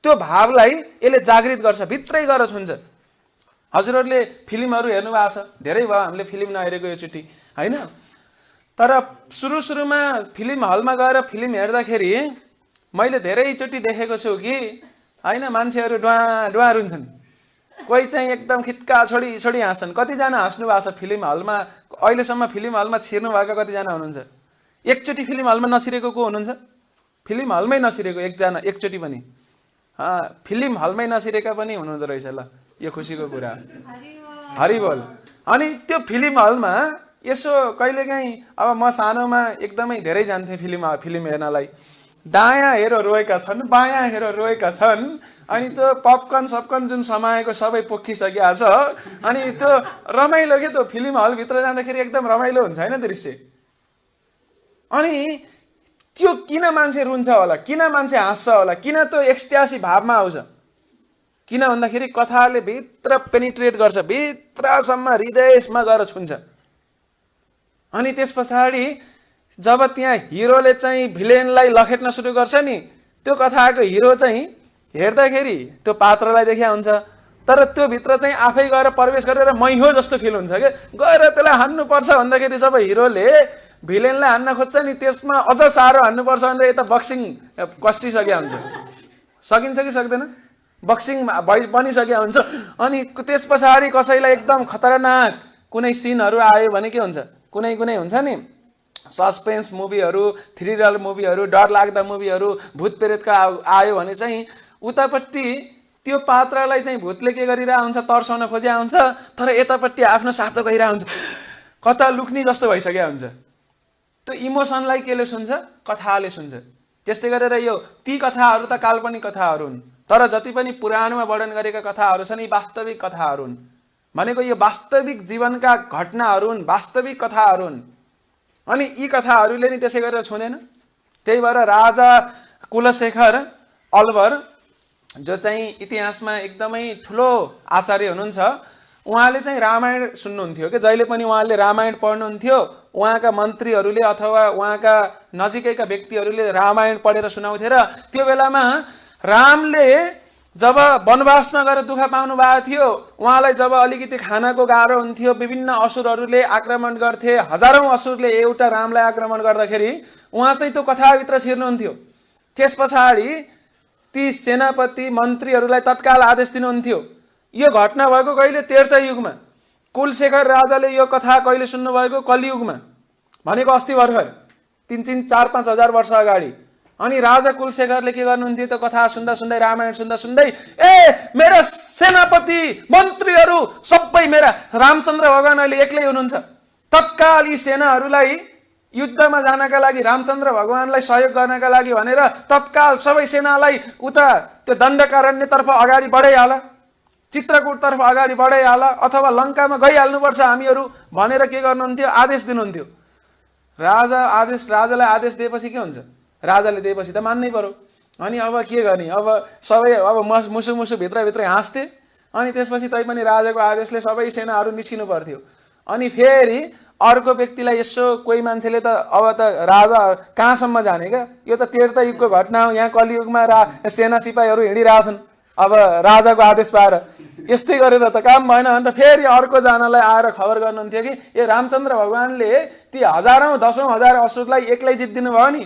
त्यो भावलाई यसले जागृत गर्छ, भित्रै गएर छुन्छ। हजुरहरूले फिल्महरू हेर्नु भएको छ, धेरै भयो हामीले फिल्म नहेरेको योचोटि होइन, तर सुरुमा फिल्म हलमा गएर फिल्म हेर्दाखेरि मैले धेरैचोटि देखेको छु कि होइन मान्छेहरू डुवा रुन्छन्, कोही चाहिँ एकदम खित्का छोडी हाँस्छन्। कतिजना हाँस्नु भएको छ फिल्म हलमा? अहिलेसम्म फिल्म हलमा छिर्नु भएको कतिजना हुनुहुन्छ? एकचोटि फिल्म हलमा नछिरेको को हुनुहुन्छ? फिल्म हलमै नछिरेको एकजना, एकचोटि पनि? फिल्म हलमै नछिरेका पनि हुनुहुँदो रहेछ। ल, यो खुसीको कुरा, हरिबोल। अनि त्यो फिल्म हलमा यसो कहिलेकाहीँ, अब म सानोमा एकदमै धेरै जान्थेँ फिल्म हेर्नलाई। दायाँ हेरो रोएका छन्, बायाँ हेरो रोएका छन्, अनि त्यो पपकर्न जुन समाएको सबै पोखिसकेको छ, अनि त्यो रमाइलो के, त्यो फिल्म हलभित्र जाँदाखेरि एकदम रमाइलो हुन्छ होइन दृश्य। अनि त्यो किन मान्छे रुन्छ होला, किन मान्छे हाँस्छ होला, किन त्यो एक्सट्यासी भावमा आउँछ? किन भन्दाखेरि कथाले भित्र पेनिट्रेट गर्छ, भित्रसम्म हृदयमा गएर छुन्छ। अनि त्यस पछाडि जब त्यहाँ हिरोले चाहिँ भिलेनलाई लखेट्न सुरु गर्छ नि, त्यो कथाको हिरो चाहिँ हेर्दाखेरि त्यो पात्रलाई देखिया हुन्छ, तर त्यो भित्र चाहिँ आफै गएर प्रवेश गरेर मै हो जस्तो फिल हुन्छ क्या। गएर त्यसलाई हान्नुपर्छ भन्दाखेरि जब हिरोले भिलेनलाई हान्न खोज्छ नि, त्यसमा अझ साह्रो हान्नुपर्छ भनेर यता बक्सिङ कसिसकेको हुन्छ। सकिन्छ कि सक्दैन? बक्सिङ बनिसकेको हुन्छ। अनि त्यस पछाडि कसैलाई एकदम खतरनाक कुनै सिनहरू आयो भने के हुन्छ, कुनै हुन्छ नि सस्पेन्स मुभीहरू, थ्रिलर मुभीहरू, डर लाग्दा मुभीहरू, भूत प्रेतका आयो भने चाहिँ उतापट्टि त्यो पात्रलाई चाहिँ भूतले के गरिरहेको हुन्छ, तर्साउन खोजिरहेको हुन्छ, तर यतापट्टि आफ्नो साथो गइरहेको हुन्छ, कता लुक्ने जस्तो भइसकेको हुन्छ। त्यो इमोसनलाई केले सुन्छ? कथाले सुन्छ। त्यस्तै गरेर यो ती कथाहरू त काल्पनिक कथाहरू हुन्, तर जति पनि पुरानोमा वर्णन गरेका कथाहरू छन् यी वास्तविक कथाहरू हुन्। भनेको यो वास्तविक जीवनका घटनाहरू हुन्, वास्तविक कथाहरू हुन्। अनि यी कथाहरूले नि त्यसै गरेर छुँदैन। त्यही भएर राजा कुलशेखर अलवर, जो चाहिँ इतिहासमा एकदमै ठुलो आचार्य हुनुहुन्छ, उहाँले चाहिँ रामायण सुन्नुहुन्थ्यो कि जहिले पनि उहाँले रामायण पढ्नुहुन्थ्यो। उहाँका मन्त्रीहरूले अथवा उहाँका नजिकैका व्यक्तिहरूले रामायण पढेर सुनाउँथे। र त्यो बेलामा रामले जब वनवासमा गएर दुःख पाउनु भएको थियो, उहाँलाई जब अलिकति खानाको गाह्रो हुन्थ्यो, विभिन्न असुरहरूले आक्रमण गर्थे, हजारौं असुरले एउटा रामलाई आक्रमण गर्दाखेरि उहाँ चाहिँ त्यो कथाभित्र छिर्नुहुन्थ्यो। त्यस पछाडि ती सेनापति मन्त्रीहरूलाई तत्काल आदेश दिनुहुन्थ्यो। यो घटना भएको कहिले? त्रेतायुगमा। कुलशेखर राजाले यो कथा कहिले सुन्नुभएको? कलियुगमा, भनेको अस्ति भर्खर 3-4-5 हजार वर्ष अगाडि। अनि राजा कुलशेखरले के गर्नुहुन्थ्यो? त्यो कथा सुन्दा सुन्दै, रामायण सुन्दा सुन्दै, मेरा सेनापति मन्त्रीहरू सबै मेरा रामचन्द्र भगवान अहिले एक्लै हुनुहुन्छ, तत्काल यी सेनाहरूलाई युद्धमा जानका लागि, रामचन्द्र भगवानलाई सहयोग गर्नका लागि भनेर तत्काल सबै सेनालाई उता त्यो दण्डकारण्यतर्फ अगाडि बढाइहाल, चित्रकूटतर्फ अगाडि बढाइहाल, अथवा लङ्कामा गइहाल्नुपर्छ हामीहरू भनेर के गर्नुहुन्थ्यो? आदेश दिनुहुन्थ्यो। राजालाई आदेश दिएपछि के हुन्छ? राजाले दिएपछि त मान्नै पर्यो। अनि अब के गर्ने? अब सबै मुसु भित्रभित्रै हाँस्थे। अनि त्यसपछि तैपनि राजाको आदेशले सबै सेनाहरू निस्किनु पर्थ्यो। अनि फेरि अर्को व्यक्तिलाई यसो कोही मान्छेले त अब त राजा कहाँसम्म जाने क्या? यो त त्रेतायुगको घटना हो, यहाँ कलियुगमा सेना सिपाहीहरू हिँडिरहेछन् अब राजाको आदेश पाएर। यस्तै गरेर त काम भएन भनेर फेरि अर्को जनालाई आएर खबर गर्नुहुन्थ्यो कि ए रामचन्द्र भगवानले ती हजारौं 10,000 असुरलाई एक्लै जित्दिनु भयो नि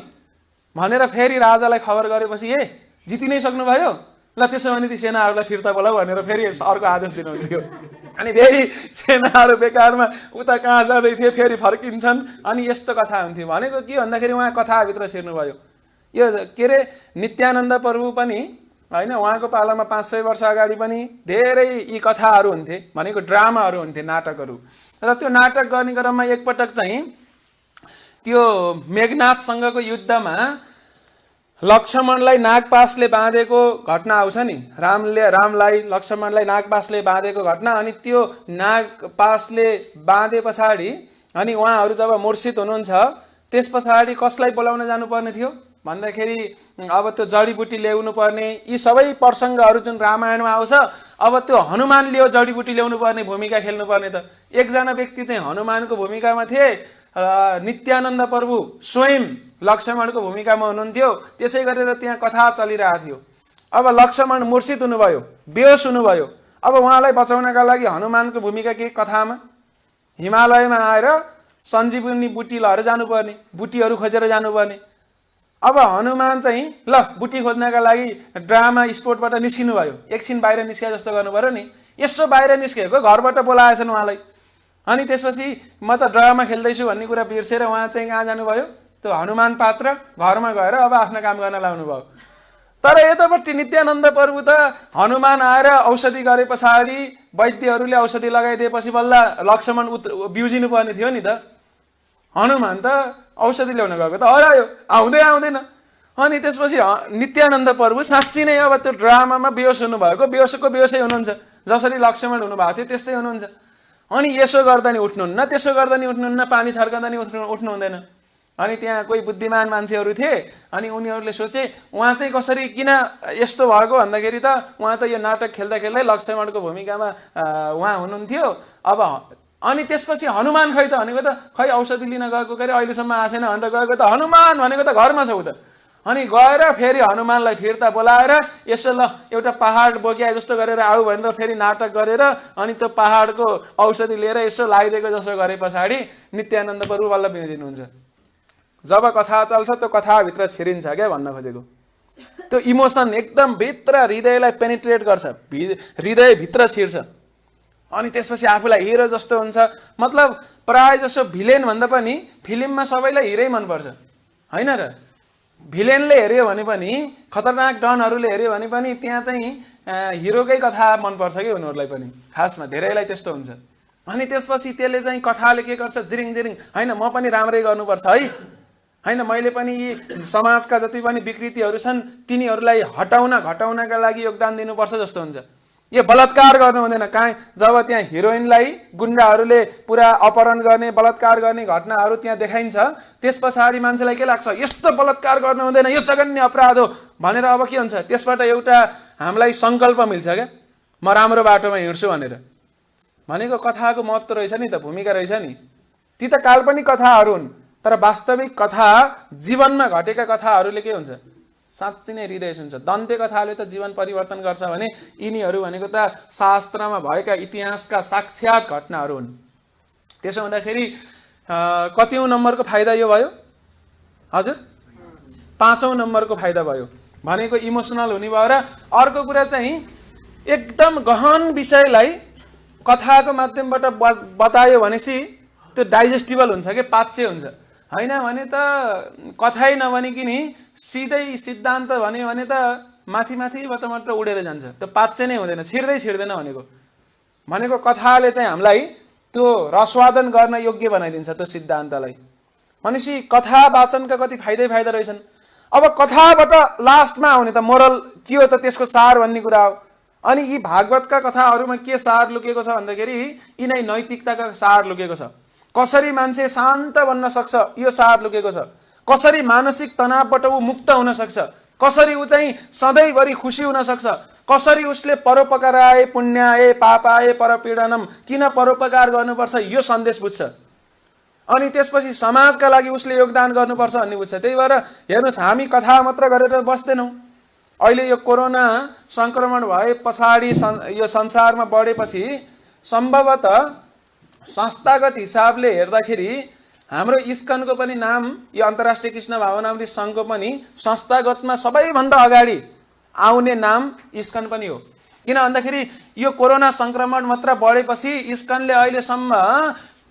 भनेर फेरि राजालाई खबर गरेपछि जिति नै सक्नुभयो, ल त्यसो भने ती सेनाहरूलाई फिर्ता बोलाऊ भनेर फेरि अर्को आदेश दिनुहुन्थ्यो। अनि फेरि सेनाहरू बेकारमा उता कहाँ जाँदै थिए, फेरि फर्किन्छन्। अनि यस्तो कथा हुन्थ्यो। भनेको के भन्दाखेरि उहाँ कथाभित्र छिर्नुभयो। यो के अरे नित्यानन्द प्रभु पनि होइन, उहाँको पालामा 500 वर्ष अगाडि पनि धेरै यी कथाहरू हुन्थे, भनेको ड्रामाहरू हुन्थे, नाटकहरू। र त्यो नाटक गर्ने क्रममा एकपटक चाहिँ त्यो मेघनाथसँगको युद्धमा लक्ष्मणलाई नागपासले बाँधेको घटना आउँछ नि, रामलाई लक्ष्मणलाई नागपासले बाँधेको घटना। अनि त्यो नागपासले बाँधे पछाडि अनि उहाँहरू जब मूर्छित हुनुहुन्छ, त्यस पछाडि कसलाई बोलाउन जानुपर्ने थियो भन्दाखेरि अब त्यो जडीबुटी ल्याउनु पर्ने, यी सबै प्रसङ्गहरू जुन रामायणमा आउँछ, अब त्यो हनुमानले यो जडीबुटी ल्याउनु पर्ने भूमिका खेल्नु पर्ने। त एकजना व्यक्ति चाहिँ हनुमानको भूमिकामा थिए, नित्यानन्द प्रभु स्वयं लक्ष्मणको भूमिकामा हुनुहुन्थ्यो। त्यसै गरेर त्यहाँ कथा चलिरहेको थियो। अब लक्ष्मण मूर्छित हुनुभयो, बेहोस हुनुभयो। अब उहाँलाई बचाउनका लागि हनुमानको भूमिका के कथामा हिमालयमा आएर सञ्जीवनी बुटी लहर जानुपर्ने, बुटीहरू खोजेर जानुपर्ने। अब हनुमान चाहिँ ल बुटी खोज्नका लागि ड्रामा स्पोर्टबाट निस्किनु भयो। एकछिन बाहिर निस्किए जस्तो गर्नु पर्यो नि, यसो बाहिर निस्केको घरबाट बोलाएछन् उहाँलाई। अनि त्यसपछि म त ड्रामा खेल्दैछु भन्ने कुरा बिर्सेर उहाँ चाहिँ कहाँ जानुभयो, त्यो हनुमान पात्र घरमा गएर अब आफ्नो काम गर्न लाउनु भयो। तर यतापट्टि नित्यानन्द प्रभु त हनुमान आएर औषधि गरे पछाडि वैद्यहरूले औषधि लगाइदिएपछि बल्ल लक्ष्मण बिउजिनु पर्ने थियो नि त। हनुमान त औषधि ल्याउन गएको त हरायो, आउँदैन। अनि त्यसपछि नित्यानन्द प्रभु साँच्ची नै अब त्यो ड्रामामा बेहोस हुनुभएको, बेहोसै हुनुहुन्छ। जसरी लक्ष्मण हुनुभएको थियो त्यस्तै हुनुहुन्छ। अनि यसो गर्दा नि उठ्नुहुन्न, त्यसो गर्दा नि उठ्नुहुन्न, पानी छर्कँदा नि उठ्नु हुँदैन। अनि त्यहाँ कोही बुद्धिमान मान्छेहरू थिए। अनि उनीहरूले सोचे उहाँ चाहिँ कसरी किन यस्तो भएको भन्दाखेरि त उहाँ त यो नाटक खेल्दा खेल्दै लक्ष्मणको भूमिकामा उहाँ हुनुहुन्थ्यो। अब अनि त्यसपछि हनुमान खै त भनेको त खै औषधि लिन गएको के अरे अहिलेसम्म आएन भनेर गएको त हनुमान भनेको त घरमा छौ त। अनि गएर फेरि हनुमानलाई फिर्ता बोलाएर यसो ल एउटा पहाड बोकिया जस्तो गरेर आऊ भनेर फेरि नाटक गरेर अनि त्यो पहाडको औषधि लिएर यसो लगाइदिएको जसो गरे पछाडि नित्यानन्द प्रभु बल्ल बिउजिनुहुन्छ। जब कथा चल्छ त्यो कथाभित्र छिरिन्छ क्या भन्न खोजेको। त्यो इमोसन एकदम भित्र हृदयलाई पेनिट्रेट गर्छ, हृदयभित्र छिर्छ। अनि त्यसपछि आफूलाई हिरो जस्तो हुन्छ। मतलब प्राय जसो भिलेन भन्दा पनि फिल्ममा सबैलाई हिरै मनपर्छ होइन र। भिलेनले हेऱ्यो भने पनि, खतरनाक डनहरूले हेऱ्यो भने पनि त्यहाँ चाहिँ हिरोकै कथा मनपर्छ कि उनीहरूलाई पनि, खासमा धेरैलाई त्यस्तो हुन्छ। अनि त्यसपछि त्यसले चाहिँ कथाले के गर्छ, जिरिङ होइन म पनि राम्रै गर्नुपर्छ है, होइन मैले पनि यी समाजका जति पनि विकृतिहरू छन् तिनीहरूलाई घटाउनका लागि योगदान दिनुपर्छ जस्तो हुन्छ। यो बलात्कार गर्नु हुँदैन। कहाँ जब त्यहाँ हिरोइनलाई गुन्डाहरूले पुरा अपहरण गर्ने, बलात्कार गर्ने घटनाहरू त्यहाँ देखाइन्छ, त्यस पछाडि मान्छेलाई के लाग्छ, यस्तो बलात्कार गर्नु हुँदैन, यो जघन्य अपराध हो भनेर अब के हुन्छ, त्यसबाट एउटा हामीलाई सङ्कल्प मिल्छ क्या, म राम्रो बाटोमा हिँड्छु भनेर। भनेको कथाको महत्त्व रहेछ नि त, भूमिका रहेछ नि। ती त काल्पनिक कथाहरू हुन्, तर वास्तविक कथा जीवनमा घटेका कथाहरूले के हुन्छ, साँच्चै नै हृदय सुन्छ। दन्ते कथाले त जीवन परिवर्तन गर्छ भने यिनीहरू भनेको त शास्त्रमा भएका इतिहासका साक्षात घटनाहरू हुन्। त्यसो हुँदाखेरि कतिौं नम्बरको फाइदा यो भयो हजुर? 5औं नम्बरको फाइदा भयो। भनेको इमोसनल हुने भयो। र अर्को कुरा चाहिँ एकदम गहन विषयलाई कथाको माध्यमबाट बतायो भनेपछि त्यो डाइजेस्टिबल हुन्छ के, पाच्य हुन्छ। होइन भने त कथाै नभनिकन सिधै सिद्धान्त भन्यो भने त माथि मात्र उडेर जान्छ, त्यो पाच्य नै हुँदैन, छिर्दैन भनेको कथाले चाहिँ हामीलाई त्यो रसवादन गर्न योग्य बनाइदिन्छ त्यो सिद्धान्तलाई। भनेपछि कथा वाचनका कति फाइदा रहेछन्। अब कथाबाट लास्टमा आउने त मोरल के हो त, त्यसको सार भन्ने कुरा हो। अनि यी भागवतका कथाहरूमा के सार लुकेको छ भन्दाखेरि यिनै नैतिकताका सार लुकेको छ। कसरी मान्छे शान्त बन्न सक्छ यो सार लुकेको छ। कसरी मानसिक तनावबाट ऊ मुक्त हुन सक्छ, कसरी ऊ चाहिँ सधैँभरि खुसी हुन सक्छ, कसरी उसले परोपकाराय पुण्याय पापाय परपीडनम, किन परोपकार गर्नुपर्छ यो सन्देश बुझ्छ। अनि त्यसपछि समाजका लागि उसले योगदान गर्नुपर्छ भन्ने बुझ्छ। त्यही भएर हेर्नुहोस्, हामी कथा मात्र गरेर बस्दैनौँ। अहिले यो कोरोना सङ्क्रमण भए पछाडि यो संसारमा बढेपछि सम्भवतः संस्थागत हिसाबले हेर्दाखेरि हाम्रो इस्कनको पनि नाम, यो अन्तर्राष्ट्रिय कृष्ण भावनामृत सङ्घको पनि संस्थागतमा सबैभन्दा अगाडि आउने नाम इस्कन पनि हो। किन भन्दाखेरि यो कोरोना संक्रमण मात्र बढेपछि इस्कनले अहिलेसम्म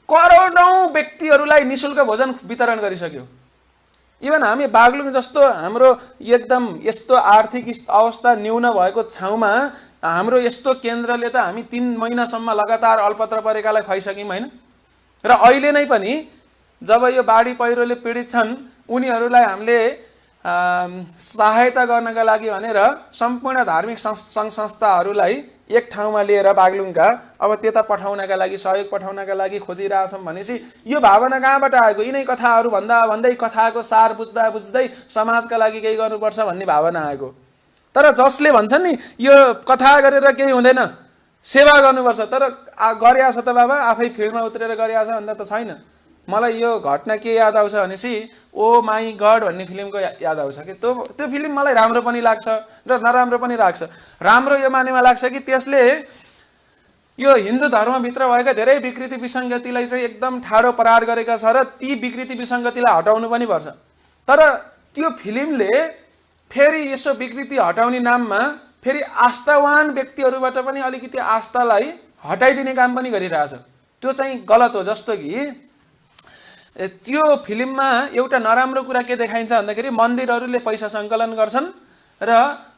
करोडौं व्यक्तिहरूलाई निशुल्क भोजन वितरण गरिसक्यो। इभन हामी बागलुङ जस्तो हाम्रो एकदम यस्तो आर्थिक अवस्था न्यून भएको ठाउँमा हाम्रो यस्तो केन्द्रले त हामी 3 महिनासम्म लगातार अल्पत्र परेकालाई खुवाइसक्यौँ हैन। र अहिले नै पनि जब यो बाढी पहिरोले पीडित छन् उनीहरूलाई हामीले सहायता गर्नका लागि भनेर सम्पूर्ण धार्मिक सङ्घ संस्थाहरूलाई एक ठाउँमा लिएर बागलुङका अब त्यता पठाउनका लागि सहयोग पठाउनका लागि खोजिरहेछौँ भनेपछि यो भावना कहाँबाट आएको? यिनै कथाहरू भन्दै कथाको सार बुझ्दा बुझ्दै समाजका लागि केही गर्नुपर्छ भन्ने भावना आएको। तर जसले भन्छन् नि यो कथा गरेर केही हुँदैन सेवा गर्नुपर्छ, तर गरिआछ त बाबा आफै फिल्डमा उत्रेर गरिआछ भन्दा त छैन। मलाई यो घटना के याद आउँछ भनेपछि ओ माई गड भन्ने फिल्मको याद आउँछ कि त्यो फिल्म मलाई राम्रो पनि लाग्छ र नराम्रो पनि लाग्छ। राम्रो यो मानेमा लाग्छ कि त्यसले यो हिन्दू धर्मभित्र भएका धेरै विकृति विसङ्गतिलाई चाहिँ एकदम ठाडो प्रहार गरेका छ र ती विकृति विसङ्गतिलाई हटाउनु पनि पर्छ। तर त्यो फिल्मले फेरि यसो विकृति हटाउने नाममा फेरि आस्थावान व्यक्तिहरूबाट पनि अलिकति आस्थालाई हटाइदिने काम पनि गरिरहेछ। त्यो चाहिँ गलत हो। जस्तो कि त्यो फिल्ममा एउटा नराम्रो कुरा के देखाइन्छ भन्दाखेरि मन्दिरहरूले पैसा सङ्कलन गर्छन् र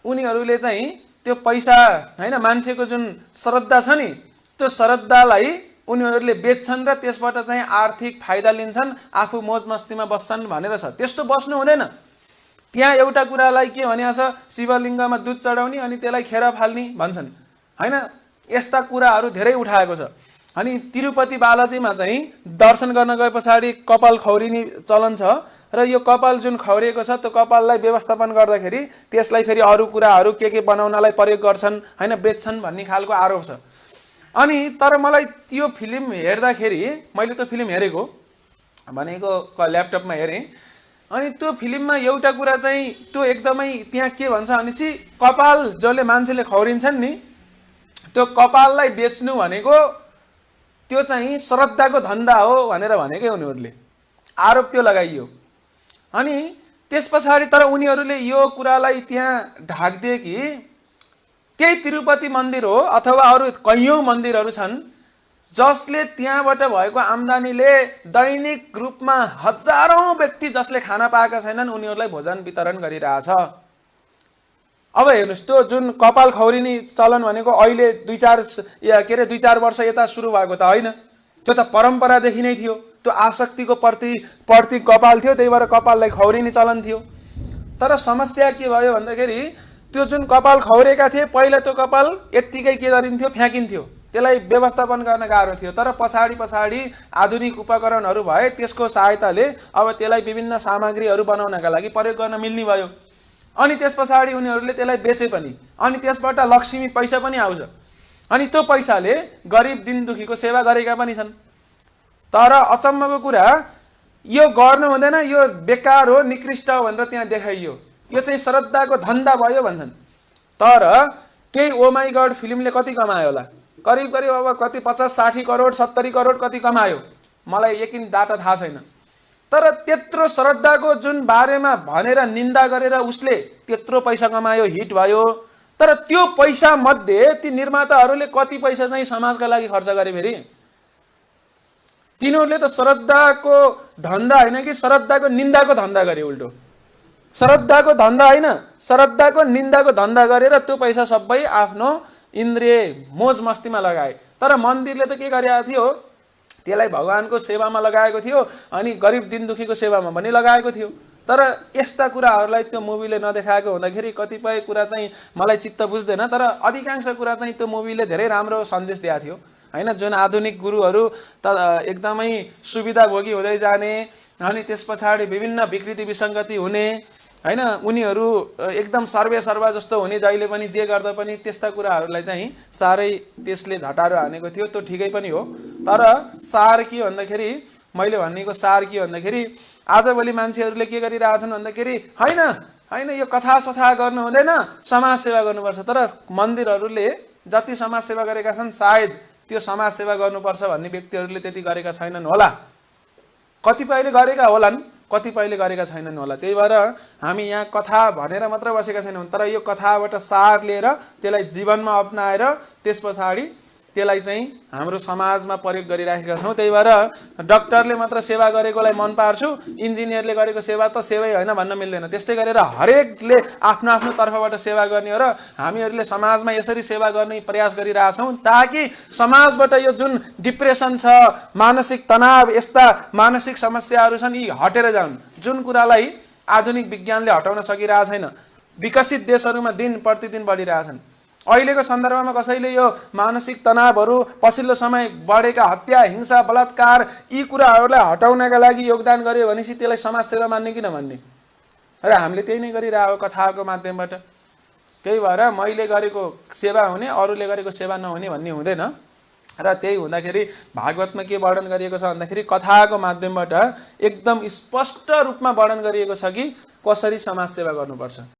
उनीहरूले चाहिँ त्यो पैसा हैन मान्छेको जुन श्रद्धा छ नि त्यो श्रद्धालाई उनीहरूले बेच्छन् र त्यसबाट चाहिँ आर्थिक फाइदा लिन्छन्, आफू मोज मस्तीमा बस्छन् भनेर छ। त्यस्तो बस्नु हुँदैन। त्यहाँ एउटा कुरालाई के भनिएको छ, शिवलिङ्गमा दुध चढाउने अनि त्यसलाई खेर फाल्ने भन्छन् हैन। यस्ता कुराहरू धेरै उठाएको छ। अनि तिरुपति बालाजीमा चाहिँ दर्शन गर्न गए पछाडि कपाल खौरिने चलन छ र यो कपाल जुन खौरिएको छ त्यो कपाललाई व्यवस्थापन गर्दाखेरि त्यसलाई फेरि अरू कुराहरू के बनाउनलाई प्रयोग गर्छन् हैन, बेच्छन् भन्ने खालको आरोप छ। अनि तर मलाई त्यो फिल्म हेर्दाखेरि, मैले त्यो फिल्म हेरेको भनेको ल्यापटपमा हेरेँ, अनि त्यो फिल्ममा एउटा कुरा चाहिँ त्यो एकदमै त्यहाँ के भन्छ भनेपछि कपाल जसले मान्छेले खौरिन्छन् नि त्यो कपाललाई बेच्नु भनेको त्यो चाहिँ श्रद्धाको धन्दा हो भनेर भनेकै उनीहरूले आरोप त्यो लगाइयो। अनि त्यस पछाडि तर उनीहरूले यो कुरालाई त्यहाँ ढाक्दिए कि त्यही तिरुपति मन्दिर हो अथवा अरू कैयौं मन्दिरहरू छन् जसले त्यहाँबाट भएको आम्दानीले दैनिक रूपमा हजारौं व्यक्ति जसले खाना पाएका छैनन् उनीहरूलाई भोजन वितरण गरिरहेछ। अब हेर्नुस् त्यो जुन कपाल खौरिने चलन भनेको अहिले 2-4 वर्ष यता सुरु भएको त होइन, त्यो त परम्परादेखि नै थियो। त्यो आसक्तिको प्रति कपाल थियो, त्यही भएर कपाललाई खौरिने चलन थियो। तर समस्या के भयो भन्दाखेरि त्यो जुन कपाल खौरेका थिए पहिला त्यो कपाल यत्तिकै के गरिन्थ्यो, फ्याँकिन्थ्यो, त्यसलाई व्यवस्थापन गर्न गाह्रो थियो। तर पछाडि आधुनिक उपकरणहरू भए त्यसको सहायताले अब त्यसलाई विभिन्न सामग्रीहरू बनाउनका लागि प्रयोग गर्न मिल्ने भयो। अनि त्यस पछाडि उनीहरूले त्यसलाई बेचे पनि, अनि त्यसबाट लक्ष्मी पैसा पनि आउँछ। अनि त्यो पैसाले गरिब दिन दुखीको सेवा गरेका पनि छन्। तर अचम्मको कुरा यो गर्नु हुँदैन, यो बेकार हो, निकृष्ट हो भनेर त्यहाँ देखाइयो। यो चाहिँ श्रद्धाको धन्दा भयो भन्छन्। तर त्यही ओ माई गड फिल्मले कति कमायो होला? करिब अब कति 50-60 करोड 70 करोड कति कमायो, मलाई यकिन डाटा थाहा छैन। तर त्यत्रो श्रद्धाको जुन बारेमा भनेर निन्दा गरेर उसले त्यत्रो पैसा कमायो, हिट भयो। तर त्यो पैसा मध्ये ती निर्माताहरूले कति पैसा चाहिँ समाजका लागि खर्च गरे फेरि? तिनीहरूले त श्रद्धाको धन्दा होइन कि श्रद्धाको निन्दाको धन्दा गरे। उल्टो श्रद्धाको धन्दा होइन, श्रद्धाको निन्दाको धन्दा गरेर त्यो पैसा सबै आफ्नो इन्द्रिय मोज मस्तीमा लगाए। तर मन्दिरले त के गरेको थियो, त्यसलाई भगवानको सेवामा लगाएको थियो अनि गरिब दिन दुखीको सेवामा पनि लगाएको थियो। तर यस्ता कुराहरूलाई त्यो मुभीले नदेखाएको हुँदाखेरि कतिपय कुरा चाहिँ मलाई चित्त बुझ्दैन। तर अधिकांश कुरा चाहिँ त्यो मुभीले धेरै राम्रो सन्देश दिएको थियो हैन। जुन आधुनिक गुरुहरू त एकदमै सुविधाभोगी हुँदै जाने अनि त्यस पछाडि विभिन्न विकृति विसङ्गति हुने हैन, उनीहरू एकदम सर्वा जस्तो हुने, जहिले पनि जे गर्दा पनि त्यस्ता कुराहरूलाई चाहिँ साह्रै त्यसले झटारो हानेको थियो। त्यो ठिकै पनि हो। तर सार के भन्दाखेरि, मैले भनेको सार के भन्दाखेरि आजभोलि मान्छेहरूले के गरिरहेछन् भन्दाखेरि हैन यो कथा सथा गर्नु हुँदैन, समाज सेवा गर्नुपर्छ। तर मन्दिरहरूले जति समाज सेवा गरेका छन् सायद त्यो समाज सेवा गर्नुपर्छ भन्ने व्यक्तिहरूले त्यति गरेका छैनन् होला। कतिपयले गरेका होलान्, कतिपयले गरेका छैनन् होला। त्यही भएर हामी यहाँ कथा भनेर मात्र बसेका छैनौँ, तर यो कथाबाट सार लिएर त्यसलाई जीवनमा अपनाएर त्यस पछाडि त्यसलाई चाहिँ हाम्रो समाजमा प्रयोग गरिराखेका छौँ। त्यही भएर डाक्टरले मात्र सेवा गरेकोलाई मन पार्छु, इन्जिनियरले गरेको सेवा त सेवै होइन भन्न मिल्दैन। त्यस्तै गरेर हरेकले आफ्नो आफ्नो तर्फबाट सेवा गर्ने हो र हामीहरूले समाजमा यसरी सेवा गर्ने प्रयास गरिरहेछौँ ताकि समाजबाट यो जुन डिप्रेसन छ, मानसिक तनाव, यस्ता मानसिक समस्याहरू छन्, यी हटेर जाउन्। जुन कुरालाई आधुनिक विज्ञानले हटाउन सकिरहेको छैन, विकसित देशहरूमा दिन प्रतिदिन बढिरहेछन्। अहिलेको सन्दर्भमा कसैले यो मानसिक तनावहरू, पछिल्लो समय बढेका हत्या, हिंसा, बलात्कार, यी कुराहरूलाई हटाउनका लागि योगदान गर्यो भनेपछि त्यसलाई समाजसेवा मान्ने कि नमान्ने? र हामीले त्यही नै गरिरहेको कथाको माध्यमबाट। त्यही भएर मैले गरेको सेवा हुने, अरूले गरेको सेवा नहुने भन्ने हुँदैन। र त्यही हुँदाखेरि भागवतमा के वर्णन गरिएको छ भन्दाखेरि कथाको माध्यमबाट एकदम स्पष्ट रूपमा वर्णन गरिएको छ कि कसरी समाजसेवा गर्नुपर्छ।